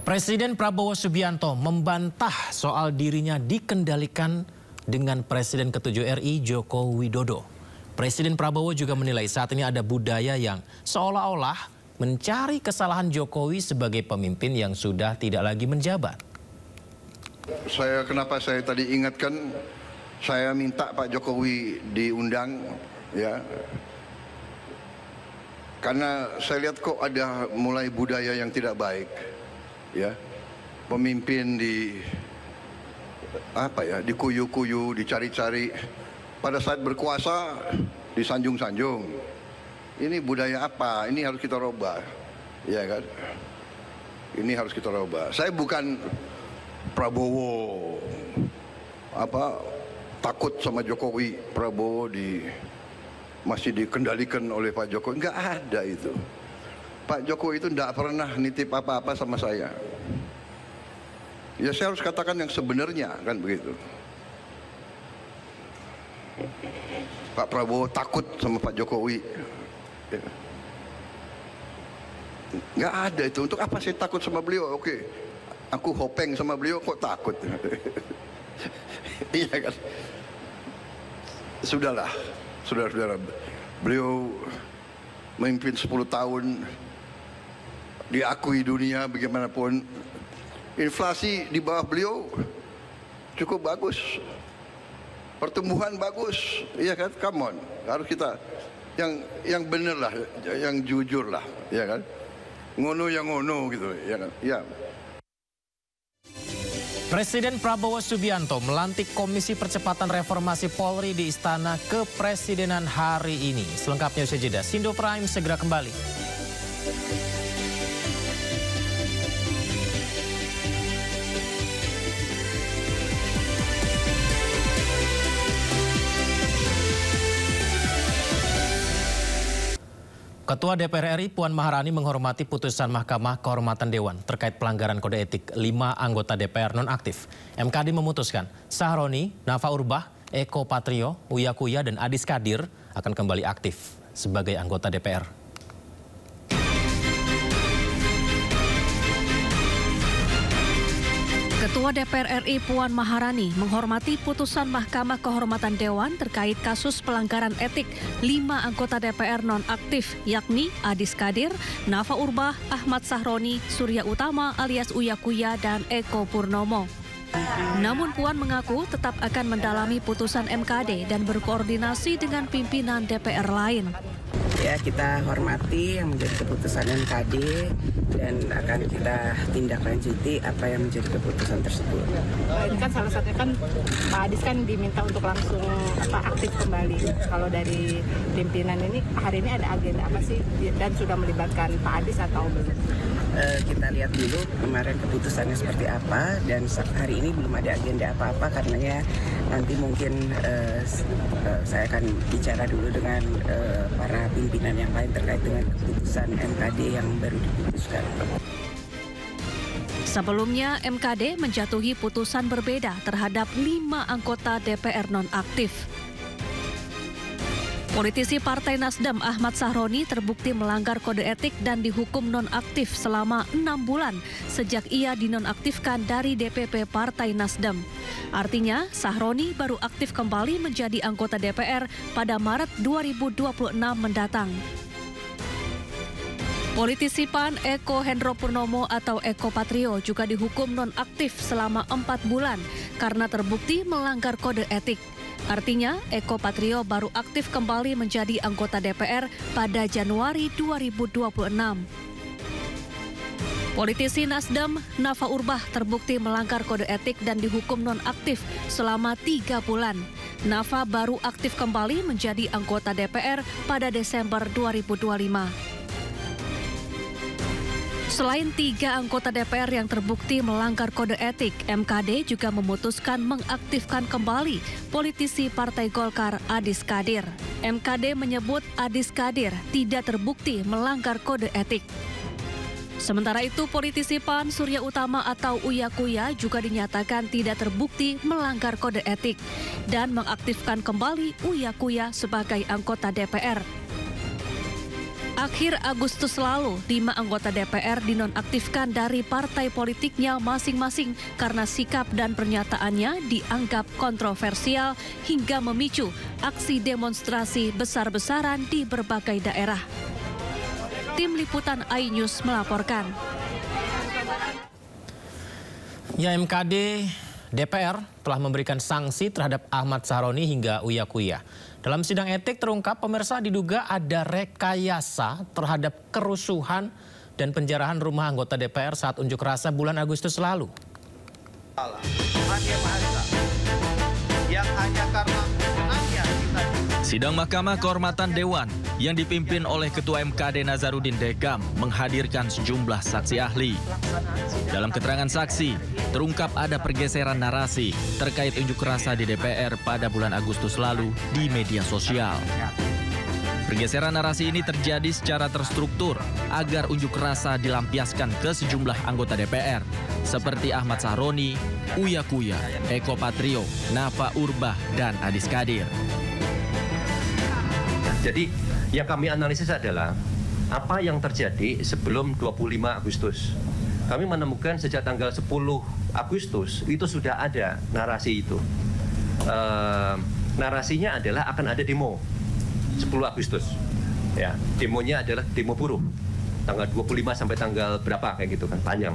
Presiden Prabowo Subianto membantah soal dirinya dikendalikan dengan Presiden ke-7 RI Joko Widodo. Presiden Prabowo juga menilai saat ini ada budaya yang seolah-olah mencari kesalahan Jokowi sebagai pemimpin yang sudah tidak lagi menjabat. Kenapa saya tadi ingatkan, saya minta Pak Jokowi diundang, ya. Karena saya lihat kok ada mulai budaya yang tidak baik. Ya, pemimpin dikuyu-kuyu, dicari-cari, pada saat berkuasa disanjung-sanjung. Ini budaya apa? Ini harus kita rubah, ya kan? Ini harus kita rubah. Saya bukan Prabowo takut sama Jokowi. Prabowo masih dikendalikan oleh Pak Jokowi. Enggak ada itu. Pak Jokowi itu tidak pernah nitip apa-apa sama saya. Ya saya harus katakan yang sebenarnya, kan begitu. Pak Prabowo takut sama Pak Jokowi. Nggak ada itu. Untuk apa saya takut sama beliau? Oke, aku hopeng sama beliau kok takut. Iya kan? Sudahlah, saudara-saudara. Beliau memimpin 10 tahun. Diakui dunia bagaimanapun, inflasi di bawah beliau cukup bagus, pertumbuhan bagus, iya kan? Come on, harus kita yang bener lah, yang jujur lah, ya kan? Ngono yang ngono gitu, ya kan? Ya. Presiden Prabowo Subianto melantik Komisi Percepatan Reformasi Polri di Istana Kepresidenan hari ini. Selengkapnya usai jeda. Sindo Prime segera kembali. Ketua DPR RI Puan Maharani menghormati putusan Mahkamah Kehormatan Dewan terkait pelanggaran kode etik 5 anggota DPR nonaktif. MKD memutuskan Sahroni, Nafa Urbah, Eko Patrio, Uya Kuya, dan Adis Kadir akan kembali aktif sebagai anggota DPR. Ketua DPR RI Puan Maharani menghormati putusan Mahkamah Kehormatan Dewan terkait kasus pelanggaran etik 5 anggota DPR nonaktif yakni Adis Kadir, Nafa Urbah, Ahmad Sahroni, Surya Utama alias Uya Kuya, dan Eko Purnomo. Namun Puan mengaku tetap akan mendalami putusan MKD dan berkoordinasi dengan pimpinan DPR lain. Ya, kita hormati yang menjadi keputusan MKD dan akan kita tindak lanjuti apa yang menjadi keputusan tersebut. Ini kan salah satunya kan Pak Adis kan diminta untuk langsung aktif kembali. Kalau dari pimpinan ini hari ini ada agenda apa sih dan sudah melibatkan Pak Adis atau belum? Kita lihat dulu kemarin keputusannya seperti apa dan hari ini belum ada agenda apa-apa karenanya nanti mungkin saya akan bicara dulu dengan para pimpinan yang lain terkait dengan keputusan MKD yang baru diputuskan. Sebelumnya MKD menjatuhi putusan berbeda terhadap 5 anggota DPR nonaktif. Politisi Partai Nasdem Ahmad Sahroni terbukti melanggar kode etik dan dihukum nonaktif selama 6 bulan sejak ia dinonaktifkan dari DPP Partai Nasdem. Artinya, Sahroni baru aktif kembali menjadi anggota DPR pada Maret 2026 mendatang. Politisi PAN Eko Hendro Purnomo atau Eko Patrio juga dihukum nonaktif selama 4 bulan karena terbukti melanggar kode etik. Artinya, Eko Patrio baru aktif kembali menjadi anggota DPR pada Januari 2026. Politisi Nasdem Nafa Urbah terbukti melanggar kode etik dan dihukum nonaktif selama 3 bulan. Nafa baru aktif kembali menjadi anggota DPR pada Desember 2025. Selain 3 anggota DPR yang terbukti melanggar kode etik, MKD juga memutuskan mengaktifkan kembali politisi Partai Golkar Adis Kadir. MKD menyebut Adis Kadir tidak terbukti melanggar kode etik. Sementara itu, politisi PAN Surya Utama atau Uya Kuya juga dinyatakan tidak terbukti melanggar kode etik dan mengaktifkan kembali Uya Kuya sebagai anggota DPR. Akhir Agustus lalu, 5 anggota DPR dinonaktifkan dari partai politiknya masing-masing karena sikap dan pernyataannya dianggap kontroversial hingga memicu aksi demonstrasi besar-besaran di berbagai daerah. Tim Liputan iNews melaporkan. Ya, MKD DPR telah memberikan sanksi terhadap Ahmad Sahroni hingga Uya Kuya. Dalam sidang etik terungkap pemirsa diduga ada rekayasa terhadap kerusuhan dan penjarahan rumah anggota DPR saat unjuk rasa bulan Agustus lalu. Sidang Mahkamah Kehormatan Dewan yang dipimpin oleh Ketua MKD Nazarudin Degam menghadirkan sejumlah saksi ahli. Dalam keterangan saksi, terungkap ada pergeseran narasi terkait unjuk rasa di DPR pada bulan Agustus lalu di media sosial. Pergeseran narasi ini terjadi secara terstruktur agar unjuk rasa dilampiaskan ke sejumlah anggota DPR seperti Ahmad Sahroni, Uya Kuya, Eko Patrio, Nafa Urbah, dan Adis Kadir. Jadi yang kami analisis adalah apa yang terjadi sebelum 25 Agustus. Kami menemukan sejak tanggal 10 Agustus itu sudah ada narasi itu. Narasinya adalah akan ada demo 10 Agustus. Ya, demonya adalah demo buruh. Tanggal 25 sampai tanggal berapa kayak gitu kan, panjang.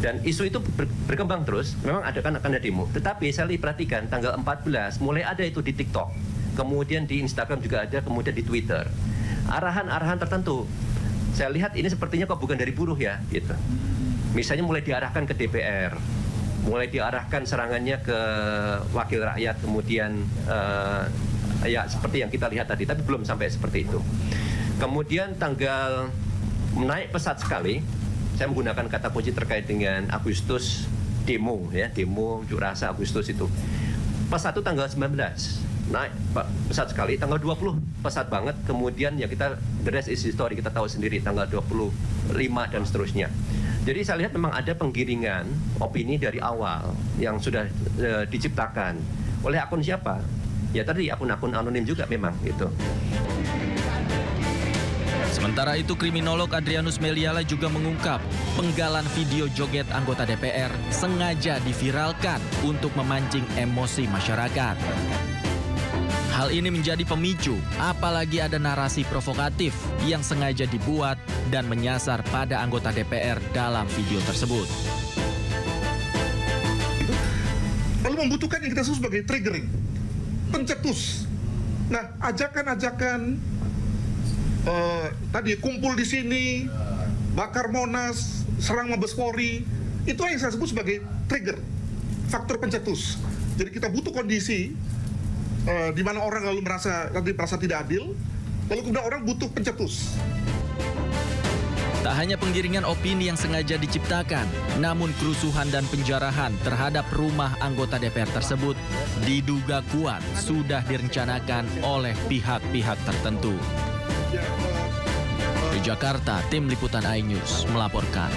Dan isu itu berkembang terus, memang akan ada demo. Tetapi saya perhatikan tanggal 14 mulai ada itu di TikTok. Kemudian di Instagram juga ada, kemudian di Twitter. Arahan-arahan tertentu. Saya lihat ini sepertinya kok bukan dari buruh ya, gitu. Misalnya mulai diarahkan ke DPR, mulai diarahkan serangannya ke wakil rakyat, kemudian ya seperti yang kita lihat tadi, tapi belum sampai seperti itu. Kemudian tanggal naik pesat sekali, saya menggunakan kata kunci terkait dengan Agustus demo, ya demo unjuk rasa Agustus itu. Pesat itu tanggal 19. Naik pesat sekali, tanggal 20 pesat banget, kemudian ya kita the rest is history, kita tahu sendiri tanggal 25 dan seterusnya. Jadi saya lihat memang ada penggiringan opini dari awal yang sudah diciptakan oleh akun siapa? Ya tadi akun-akun anonim juga memang gitu. Sementara itu, kriminolog Adrianus Meliala juga mengungkap penggalan video joget anggota DPR sengaja diviralkan untuk memancing emosi masyarakat. Hal ini menjadi pemicu, apalagi ada narasi provokatif yang sengaja dibuat dan menyasar pada anggota DPR dalam video tersebut. Lalu membutuhkan yang kita sebut sebagai triggering, pencetus. Nah, ajakan-ajakan tadi kumpul di sini, bakar Monas, serang Mabes Polri, itu yang saya sebut sebagai trigger, faktor pencetus. Jadi kita butuh kondisi di mana orang lalu merasa tidak adil, lalu kemudian orang butuh pencetus. Tak hanya penggiringan opini yang sengaja diciptakan, namun kerusuhan dan penjarahan terhadap rumah anggota DPR tersebut diduga kuat sudah direncanakan oleh pihak-pihak tertentu. Di Jakarta, Tim Liputan iNews melaporkan.